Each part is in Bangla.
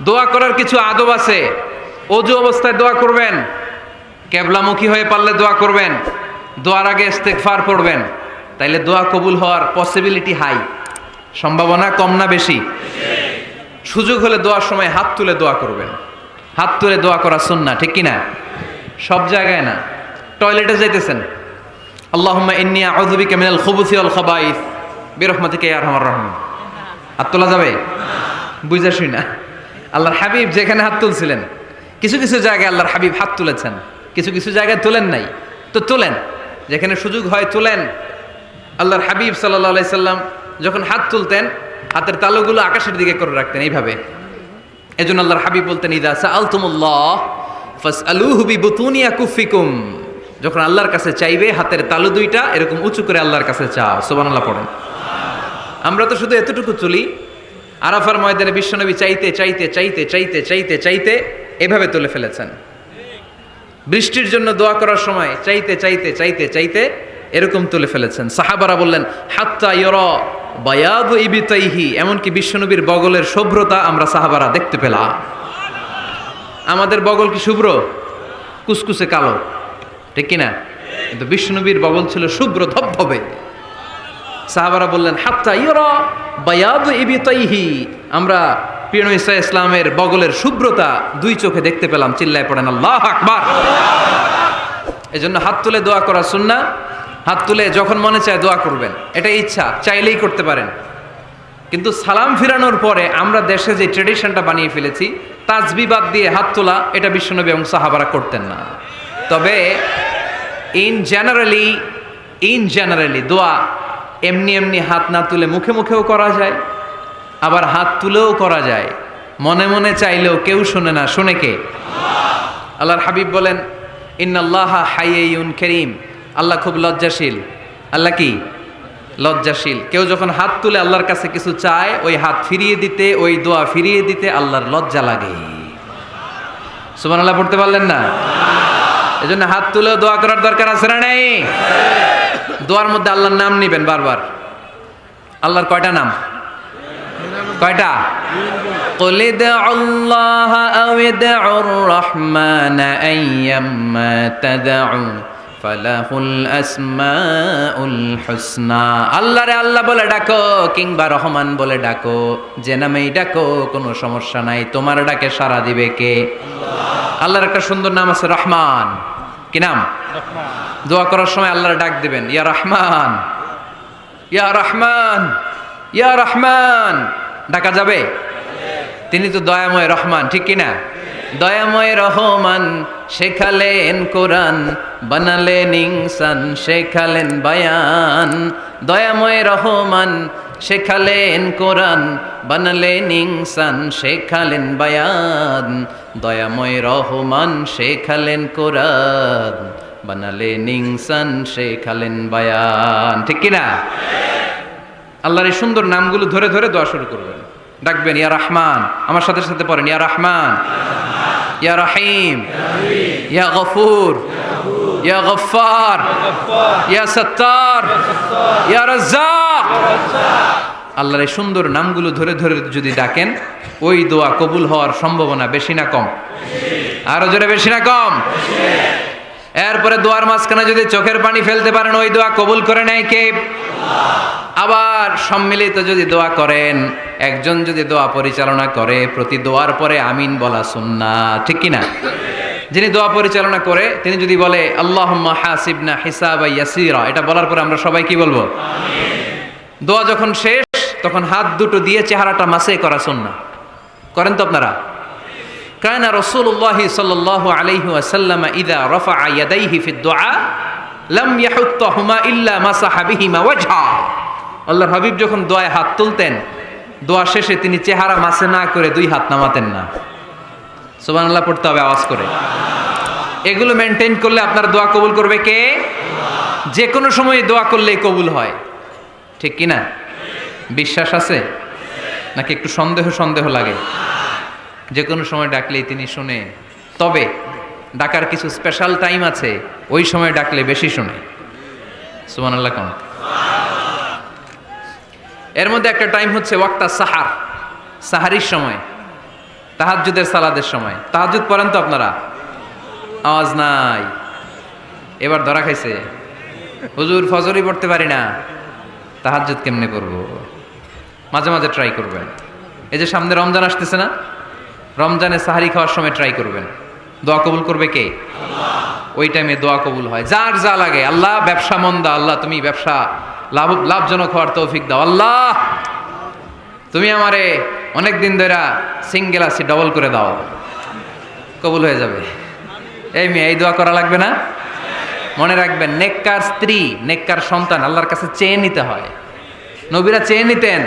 দোয়া করার কিছু আদব আছে। ওযু অবস্থায় দোয়া করবেন, কিবলামুখী হয়ে পারলে দোয়া করবেন, দোয়ার আগে ইস্তেগফার পড়বেন, তাইলে দোয়া কবুল হওয়ার পসিবিলিটি হাই। সম্ভাবনা কম না বেশি? সুযোগ হলে দোয়ার সময় হাত তুলে দোয়া করবেন। হাত তুলে দোয়া করা সুন্নাহ, ঠিক কি না? সব জায়গায় না। টয়লেটে যাইতেছেন, আল্লাহুম্মা ইন্নী আউযু বিকা মিনাল খুবুসি ওয়াল খাবাইস বিরহমাতিকা ইয়া আরহামার রাহিমিন। হাত তোলা যাবে? বুঝা শুই না। আল্লাহর হাবিব যেখানে হাত তুলছিলেন, কিছু কিছু জায়গায় আল্লাহর হাবিব হাত তুলেছেন, কিছু কিছু জায়গায় তোলেন নাই। তো তোলেন, যেখানে সুযোগ হয় তোলেন। আল্লাহর হাবিব সাল্লাল্লাহু আলাইহি সাল্লাম যখন হাত তুলতেন, হাতের তালুগুলো আকাশের দিকে করে রাখতেন এইভাবে। এজন্য আল্লাহর হাবিব বলতেন, ইযা সাআলতুমুল্লাহ ফাসআলুহু বিবুতুনি আকুফিকুম। যখন আল্লাহর কাছে চাইবে, হাতের তালু দুইটা এরকম উঁচু করে আল্লাহর কাছে চাও। সুবহানাল্লাহ পড়েন। আমরা তো শুধু এতটুকু তুলি। আরাফার ময়দানে বিশ্বনবী চাইতে চাইতে চাইতে চাইতে চাইতে চাইতে এভাবে তুলে ফেলেছেন। বৃষ্টির জন্য দোয়া করার সময় চাইতে চাইতে চাইতে চাইতে এরকম তুলে ফেলেছেন। সাহাবারা বললেন, হাত্তা ইয়রা বায়াদু ইবিতাইহি, এমনকি বিশ্বনবীর বগলের শুভ্রতা আমরা সাহাবারা দেখতে পেলাম। আমাদের বগল কি শুভ্র? কুসকুসে কালো, ঠিক কিনা? কিন্তু বিশ্বনবীর বগল ছিল শুভ্র ধবধবে। সাহাবারা বললেন, হাত্তা ইয়রা বায়াদু ইবিতাইহি, আমরা প্রিয় নবী সাল্লাল্লাহু আলাইহি ইসলামের বগলের শুভ্রতা দুই চোখে দেখতে পেলাম। চিল্লায় পড়েন আল্লাহু আকবার। এজন্য হাত তুলে দোয়া করা সুন্নাহ। হাত তুলে যখন মনে চায় দোয়া করবেন, এটা ইচ্ছা, চাইলেই করতে পারেন। কিন্তু সালাম ফিরানোর পরে আমরা দেশে যে ট্রেডিশনটা বানিয়ে ফেলেছি, তাসবিহ বাদ দিয়ে হাত তোলা, এটা বিশ্বনবী এবং সাহাবারা করতেন না। তবে ইন জেনারেলি দোয়া এমনি এমনি হাত না তুলে মুখে মুখেও করা যায়, আবার হাত তুলেও করা যায়। মনে মনে চাইলেও কেউ শোনে না, শোনে কে? আল্লাহর হাবিব বলেন, ইন্নাল্লাহা হাইয়্যুন কারীম, আল্লাহ খুব লজ্জাশীল। আল্লাহ কি? লজ্জাশীল। কেউ যখন হাত তুলে আল্লাহর কাছে কিছু চায়, ওই হাত ফিরিয়ে দিতে, ওই দোয়া ফিরিয়ে দিতে আল্লাহর লজ্জা লাগে। সুবহানাল্লাহ পড়তে পারলেন না? এজন্য হাত তুলেও দোয়া করার দরকার আছে না নেই? দোয়ার মধ্যে আল্লাহর নাম নিবেন বারবার। আল্লাহর কয়টা নাম? কয়টা? قل ادعوا الله أو ادعوا الرحمن أيما تدعوا فله الأسماء الحسنى। আল্লাহ রে আল্লাহ বলে ডাকো, কিংবা রহমান বলে ডাকো, যে নামেই ডাকো কোনো সমস্যা নাই, তোমার ডাকে সাড়া দিবে কে? আল্লাহ। আল্লাহর একটা সুন্দর নাম আছে রহমান। কি নাম? রহমান। দোয়া করার সময় আল্লাহর ডাক দিবেন, ইয়া রহমান, ইয়া রহমান, ইয়া রহমান। ডাকা যাবে? তিনি তো দয়াময় রহমান, ঠিক কিনা? দয়াময় রহমান শেখালেন কোরআন, বানালেন ইনসান, শেখালেন বায়ান। দয়াময় রহমান শেখালেন কোরআন, বানালেন ইনসান, শেখালেন বায়ান। দয়াময় রহমান শেখালেন কোরআন, বানালেন ইনসান, শেখালেন বায়ান, ঠিক কিনা? আল্লাহর এই সুন্দর নামগুলো ধরে ধরে দোয়া শুরু করবেন। ডাকবেন, ইয়া রহমান, আমার সাথে সাথে পড়েন, ইয়া রহমান, ইয়া রহিম, ইয়া গফুর, ইয়া গফফার, ইয়া সত্তার, ইয়া রাজ্জাক। আল্লাহর এই সুন্দর নামগুলো ধরে ধরে যদি ডাকেন, ওই দোয়া কবুল হওয়ার সম্ভাবনা বেশি না কম? আরো জোরে, বেশি না কম? এরপরে দোয়ার মাঝখানে যদি চোখের পানি ফেলতে পারেন, ওই দোয়া কবুল করে নেয় কে? আবার সম্মিলিত যদি দোয়া করেন, একজন যদি দোয়া পরিচালনা করে, প্রতি দোয়ার পরে আমিন বলা সুন্নাহ, ঠিক কিনা? যিনি দোয়া পরিচালনা করে তিনি যদি বলে আল্লাহুম্মা হাসিবনা হিসাবান ইয়াসীরা, এটা বলার পরে আমরা সবাই কি বলবো? আমিন। দোয়া যখন শেষ, তখন হাত দুটো দিয়ে চেহারাটা মাসে করা সুন্নাহ। করেন তো আপনারা? কানা রাসূলুল্লাহ সাল্লাল্লাহু আলাইহি ওয়াসাল্লাম ইযা রাফা'a ইয়াদাইহি ফিদ দুআ লাম ইয়াহুত্তাহুমা ইল্লা মাসাহা বিহিমা ওয়াজহা। আল্লাহর হাবিব যখন দোয়ায় হাত তুলতেন, দোয়া শেষে তিনি চেহারা মাসে না করে দুই হাত নামাতেন না। সুবহানাল্লাহ পড়তে হবে আওয়াজ করে। এগুলো মেনটেন করলে আপনার দোয়া কবুল করবে কে? যে কোনো সময় দোয়া করলেই কবুল হয়, ঠিক কিনা? বিশ্বাস আছে নাকি একটু সন্দেহ সন্দেহ লাগে? যে কোনো সময় ডাকলেই তিনি শুনে। তবে ডাকার কিছু স্পেশাল টাইম আছে, ওই সময় ডাকলে বেশি শুনে। সুবহানাল্লাহ কোন? এর মধ্যে একটা টাইম হচ্ছে ওয়াক্তা সাহার, সাহারির সময়। তাহাজ্জুদের সালাদের সময়। তাহাজ্জুদ পড়েন তো আপনারা? আওয়াজ নাই, এবার ধরা খাইছে। হুজুর ফজরই পড়তে পারি না, তাহাজ্জুদ কেমনে করব? মাঝে মাঝে ট্রাই করবেন। এই যে সামনে রমজান আসতেছে না, রমজানে সাহারি খাওয়ার সময় ট্রাই করবেন। দোয়া কবুল করবে কে? ওই টাইমে দোয়া কবুল হয়। যার যা লাগে, আল্লাহ ব্যবসা মন্দা, আল্লাহ তুমি ব্যবসা লাভজনক হওয়ার তৌফিক দাও, আল্লাহ তুমি আমারে অনেক দিন ধরে সিঙ্গেল আছি, ডবল করে দাও, কবুল হয়ে যাবে। এই মেয়ে, এই দোয়া করা লাগবে না? মনে রাখবেন, নেককার স্ত্রী, নেককার সন্তান আল্লাহর কাছে চেয়ে নিতে হয়। নবীরা চেয়ে নিতেন,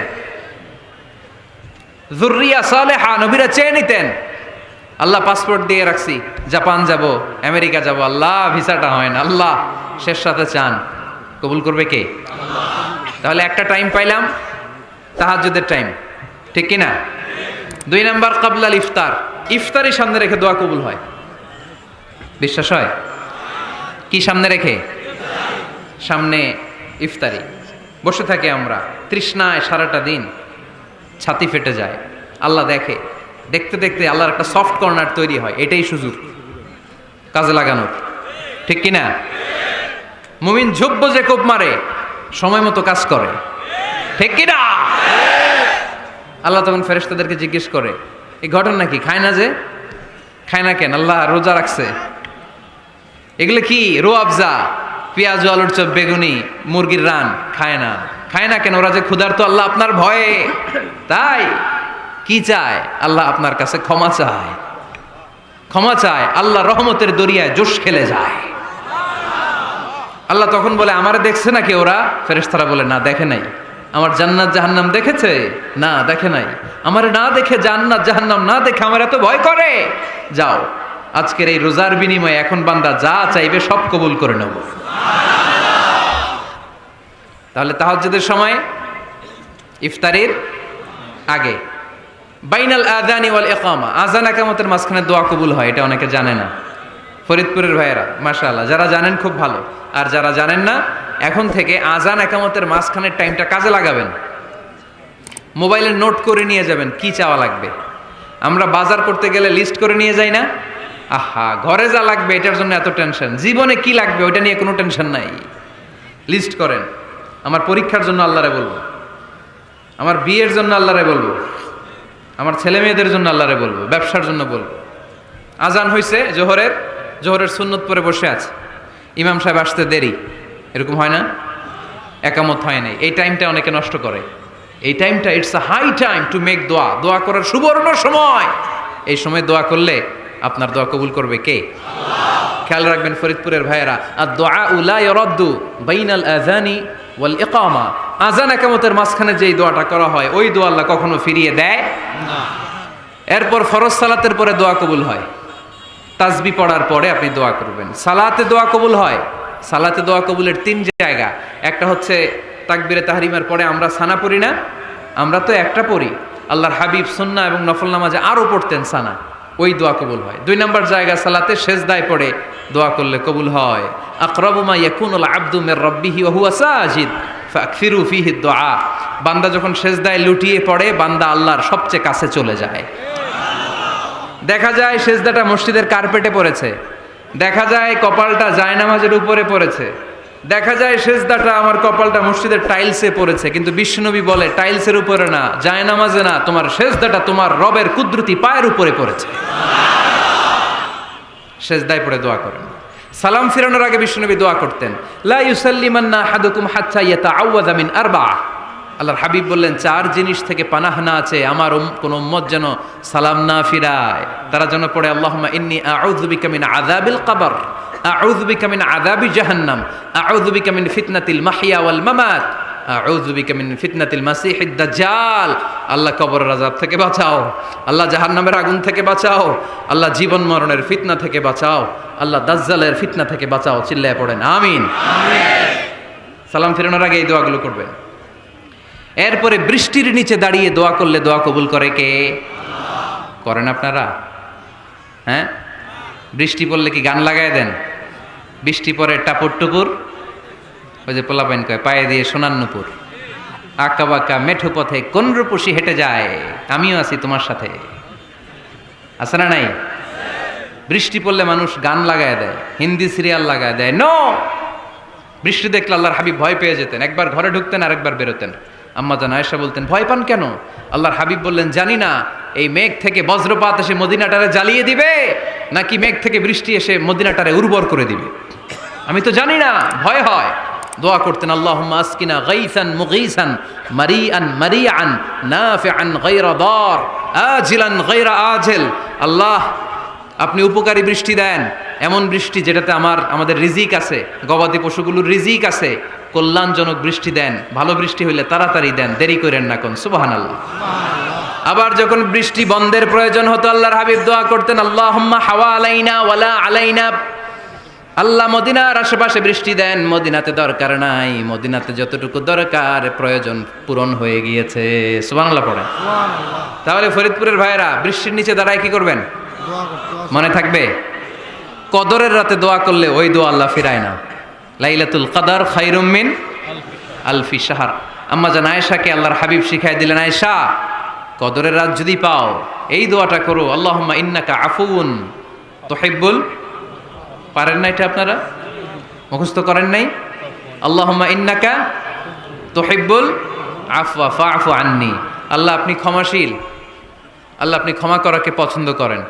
যুররিয়া সালেহা নবীরা চেয়ে নিতেন। আল্লাহ পাসপোর্ট দিয়ে রাখছি, জাপান যাব, আমেরিকা যাব, আল্লাহ ভিসাটা হয় না, আল্লাহ শেষ সাথে চান, কবুল করবে কে? তাহলে একটা টাইম পাইলাম, তাহাজ্জুদের টাইম, ঠিক কিনা? 2 নাম্বার কাবলাল ইফতার, ইফতারি সামনে রেখে দোয়া কবুল হয়। বিশ্বাস হয়? কি সামনে রেখে? সামনে ইফতারি। বসে থাকি আমরা তৃষ্ণায় সারাটা দিন, ছাতি ফেটে যায়, আল্লাহ দেখে, দেখতে দেখতে আল্লাহর একটা সফট কর্নার তৈরি হয়। এটাই সুযোগ কাজে লাগানোর, ঠিক কিনা? মুমিন ঝুব্ব যে কোপ মারে, সময় মতো কাজ করে, ঠিক কিনা? আল্লাহ তখন ফেরেশতাদেরকে জিজ্ঞেস করে, এই ঘটনা কি? খায় না যে? খায় না কেন? আল্লাহ রোজা রাখছে। এগুলো কি? রোয়াবজা, পেঁয়াজ আলুর চপ, বেগুনি, মুরগির রান, খায় না। খায় না কেন? ওরা যে ক্ষুধার্ত, আল্লাহ আপনার ভয়ে। তাই কি চায়? আল্লাহ আপনার কাছে ক্ষমা চায়, ক্ষমা চায়। আল্লাহ রহমতের দরিয়ায় জোশ খেলে যায়। আল্লাহ তখন বলে, আমারে দেখছে নাকি ওরা? ফেরেশতারা বলে, না দেখে নাই। আমার জান্নাত জাহান্নাম দেখেছে? না দেখে নাই। আমারে না দেখে, জান্নাত জাহান্নাম না দেখে আমার এত ভয় করে? যাও, আজকের এই রোজার বিনিময়ে এখন বান্দা যা চাইবে সব কবুল করে নেব। তাহলে তাহাজ্জুদের সময়, ইফতারির আগে, বাইনাল আযানি ওয়াল ইকামা, আযান ইকামতের মাঝখানে দোয়া কবুল হয়। এটা অনেকে জানে না। ফরিদপুরের ভাইয়েরা মাশাআল্লাহ, যারা জানেন খুব ভালো, আর যারা জানেন না, এখন থেকে আযান ইকামতের মাঝখানের টাইমটা কাজে লাগাবেন। মোবাইলে নোট করে নিয়ে যাবেন কি চাওয়া লাগবে। আমরা বাজার করতে গেলে লিস্ট করে নিয়ে যাই না? আহা, ঘরে যা লাগবে এটার জন্য এত টেনশন, জীবনে কি লাগবে ওইটা নিয়ে কোনো টেনশন নাই। লিস্ট করেন। আমার পরীক্ষার জন্য আল্লাহরে বলবো, আমার বিয়ের জন্য আল্লাহরে বলবো, আমার ছেলে মেয়েদের জন্য আল্লাহরে বলবো, ব্যবসার জন্য বলবো। আজান হয়েছে জোহরের সুন্নত পরে বসে আছে, ইমাম সাহেব আসতে দেরি, এরকম হয় না? একামত হয় নাই, এই টাইমটা অনেকে নষ্ট করে। এই টাইমটা it's a high time to make দোয়া, দোয়া করার সুবর্ণ সময়। এই সময় দোয়া করলে আপনার দোয়া কবুল করবে কে? খেয়াল রাখবেন ফরিদপুরের ভাইয়েরা, আর দোয়া লা ইরাদ্দু বাইনাল আযানি ওয়াল ইকামা, আযান ইকামতের মাঝখানে যেই দোয়াটা করা হয় ওই দোয়া আল্লাহ কখনো ফিরিয়ে দেয় না। এরপর ফরজ সালাতের পরে দোয়া কবুল হয়। তাসবিহ পড়ার পরে আপনি দোয়া করবেন। সালাতে দোয়া কবুল হয়। সালাতে দোয়া কবুলের 3 জায়গা। একটা হচ্ছে তাকবীরে তাহরিমের পরে আমরা সানা পড়ি না, আমরা তো একটা পড়ি। আল্লাহর হাবিব সুন্নাহ এবং নফল নামাজে আরো পড়তেন সানা, ওই দোয়া কবুল হয়। 2 নম্বর জায়গা সালাতে সেজদায় পড়ে দোয়া করলে কবুল হয়। আকরাবু মা ইয়াকুনুল আবদু মির রাব্বিহি ওয়া হুয়া সাজিদ ফাকফিরু ফিহি দুআ, বান্দা যখন সেজদায় লুটিয়ে পড়ে বান্দা আল্লাহর সবচেয়ে কাছে চলে যায়। দেখা যায় সেজদাটা মসজিদের কার্পেটে পড়েছে, দেখা যায় কপালটা জায়নামাজের উপরে পড়েছে, দেখা যায় সেজদাটা আমার কপালটা মসজিদের টাইলসে পড়েছে, কিন্তু বিশ্বনবী বলে টাইলসের উপরে না, জায়নামাজে না, তোমার সেজদাটা তোমার রবের কুদরতি পায়ের উপরে পড়েছে। সেজদায় পড়ে দোয়া করেন। সালাম ফিরানোর আগে বিশ্বনবী দোয়া করতেন, লা ইউসাল্লিমান্না আহাদুকুম হাত্তা ইয়াতাআওয়াযা মিন আরবাআ। আল্লাহর হাবিব বললেন 4 জিনিস থেকে পানাহ না আছে আমার কোন উম্মত যেন সালাম না ফিরায়। তারা যেন পড়ে আল্লাহুম্মা ইন্নী আউযু বিকা মিন আযাবিল কবর, আউযু বিকা মিন আযাবি জাহান্নাম, আউযু বিকা মিন ফিতনাতিল মাহইয়া ওয়াল মামাত, আউযু বিকা মিন ফিতনাতিল মাসিহিদ দাজ্জাল। আল্লাহ কবরের আযাব থেকে বাঁচাও, আল্লাহ জাহান্নামের আগুন থেকে বাঁচাও, আল্লাহ জীবন মরণের ফিতনা থেকে বাঁচাও, আল্লাহ দাজ্জালের ফিতনা থেকে বাঁচাও। চিল্লায়ে পড়েন আমিন। সালাম ফিরানোর আগে এই দোয়াগুলো করবেন। এরপরে বৃষ্টির নিচে দাঁড়িয়ে দোয়া করলে দোয়া কবুল করে কে? করেন আপনারা? হ্যাঁ, বৃষ্টি পড়লে কি গান লাগায় দেন? বৃষ্টি পরে টাপুর টুপুর, ওই যে পোলাপাইন কয় পায়ে দিয়ে সোনার নুপুর, আঁকা বাঁকা মেঠো পথে কোন রূপসী হেঁটে যায়, আমিও আছি তোমার সাথে। আছে না নাই? বৃষ্টি পড়লে মানুষ গান লাগায় দেয়, হিন্দি সিরিয়াল লাগায় দেয়। নো, বৃষ্টি দেখলে আল্লাহর হাবিব ভয় পেয়ে যেতেন, একবার ঘরে ঢুকতেন আর একবার বেরোতেন। আম্মা জান আয়েশা বলতেন, ভয় পান কেন? আল্লাহর হাবিব বললেন, জানি না এই মেঘ থেকে বজ্রপাত এসে মদিনাটারে জ্বালিয়ে দিবে নাকি মেঘ থেকে বৃষ্টি এসে মদিনাটারে উর্বর করে দিবে, আমি তো জানি না, ভয় হয়। দোয়া করতেন, আল্লাহুম্মা আসকিনা গাইসান মুগীসান মারিআন মারিআন নাফিআন গায়রা দার আজিলান গায়রা আজিল। আল্লাহ, আপনি উপকারী বৃষ্টি দেন, এমন বৃষ্টি যেটাতে আমাদের রিজিক আছে, গবাদি পশুগুলোর রিজিক আছে, কল্যাণজনক বৃষ্টি দেন, ভালো বৃষ্টি হইলে তাড়াতাড়ি দেন, দেরি করেন না কোন। সুবহানাল্লাহ। আবার যখন বৃষ্টি বন্ধের প্রয়োজন হতো আল্লাহর হাবিব দোয়া করতেন, আল্লাহুম্মা হাওয়া আলাইনা ওয়ালা আলাইনা। আল্লাহ মদিনার আশেপাশে বৃষ্টি দেন, মদিনাতে দরকার নাই, মদিনাতে যতটুকু দরকার প্রয়োজন পূরণ হয়ে গিয়েছে। সুবহানাল্লাহ পড়েন। তাহলে ফরিদপুরের ভাইয়েরা বৃষ্টির নিচে দাঁড়ায় কি করবেন? মনে থাকবে, কদরের রাতে দোয়া করলে ওই দোয়া আল্লাহ ফিরায় না। লাইলাতুল কদর খায়রুম মিন আলফি শাহর। আম্মা জান আয়েশাকে আল্লাহর হাবিব শিখাই দিলেন, আয়েশা, কদরের রাত যদি পাও এই দোয়াটা করো, আল্লাহুম্মা ইন্নাকা আফুউন তুহিব্বুল। পারেন না এটা? আপনারা মুখস্থ করেন নাই? আল্লাহুম্মা ইন্নাকা তুহিব্বুল আফওয়া ফাআফু আন্নি। আল্লাহ আপনি ক্ষমাশীল, আল্লাহ আপনি ক্ষমা করাকে পছন্দ করেন,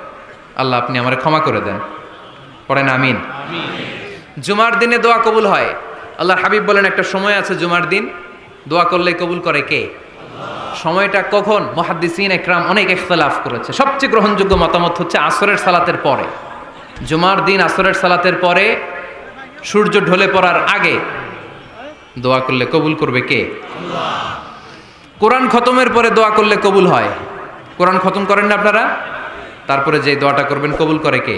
আল্লাহ আপনি আমারে ক্ষমা করে দেন। পড়েন আমিন। জুমার দিনে দোয়া কবুল হয়। আল্লাহর হাবিব বলেন, একটা সময় আছে জুমার দিন দোয়া করলে কবুল করে কে? সময়টা কখন? মুহাদ্দিসিন ইকরাম অনেক ইখতিলাফ করেছে। সবচেয়ে গ্রহণযোগ্য মতামত হচ্ছে আসরের সালাতের পরে। জুমার দিন আসরের সালাতের পরে সূর্য ঢলে পড়ার আগে দোয়া করলে কবুল করবে কে? কোরআন খতমের পরে দোয়া করলে কবুল হয়। কোরআন খতম করেন না আপনারা? তারপরে যে দোয়াটা করবেন কবুল করে কে?